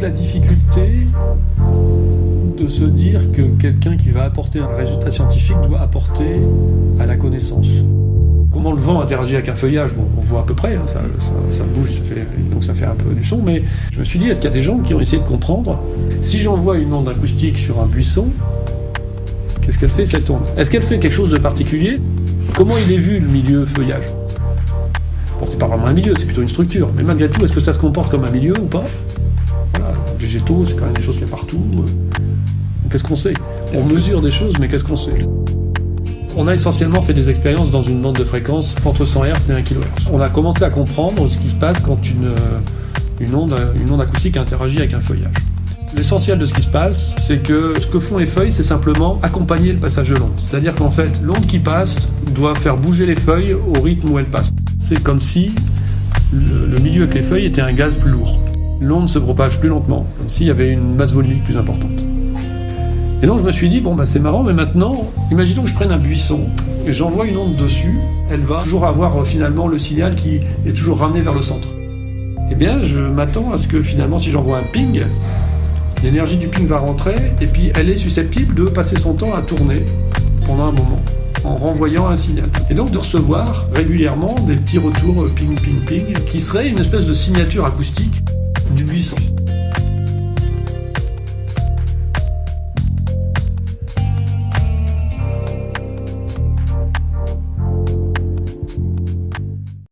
la difficulté de se dire que quelqu'un qui va apporter un résultat scientifique doit apporter à la connaissance. Comment le vent interagit avec un feuillage, bon, on voit à peu près, hein, ça bouge, donc ça fait un peu du son, mais je me suis dit, est-ce qu'il y a des gens qui ont essayé de comprendre, si j'envoie une onde acoustique sur un buisson, qu'est-ce qu'elle fait cette onde? Est-ce qu'elle fait quelque chose de particulier? Comment il est vu le milieu feuillage? Bon, c'est pas vraiment un milieu, c'est plutôt une structure, mais malgré tout, est-ce que ça se comporte comme un milieu ou pas? Voilà, végétaux, c'est quand même des choses qu'il y a partout. Qu'est-ce qu'on sait? On mesure des choses, mais qu'est-ce qu'on sait? On a essentiellement fait des expériences dans une bande de fréquence entre 100 Hz et 1 kHz. On a commencé à comprendre ce qui se passe quand une onde acoustique interagit avec un feuillage. L'essentiel de ce qui se passe, c'est que ce que font les feuilles, c'est simplement accompagner le passage de l'onde. C'est-à-dire qu'en fait, l'onde qui passe doit faire bouger les feuilles au rythme où elles passent. C'est comme si le milieu avec les feuilles était un gaz plus lourd. L'onde se propage plus lentement, comme s'il y avait une masse volumique plus importante. Et donc je me suis dit, bon bah c'est marrant, mais maintenant, imaginons que je prenne un buisson et j'envoie une onde dessus, elle va toujours avoir finalement le signal qui est toujours ramené vers le centre. Eh bien, je m'attends à ce que finalement, si j'envoie un ping, l'énergie du ping va rentrer et puis elle est susceptible de passer son temps à tourner pendant un moment en renvoyant un signal. Et donc de recevoir régulièrement des petits retours ping, ping, ping, qui seraient une espèce de signature acoustique du buisson.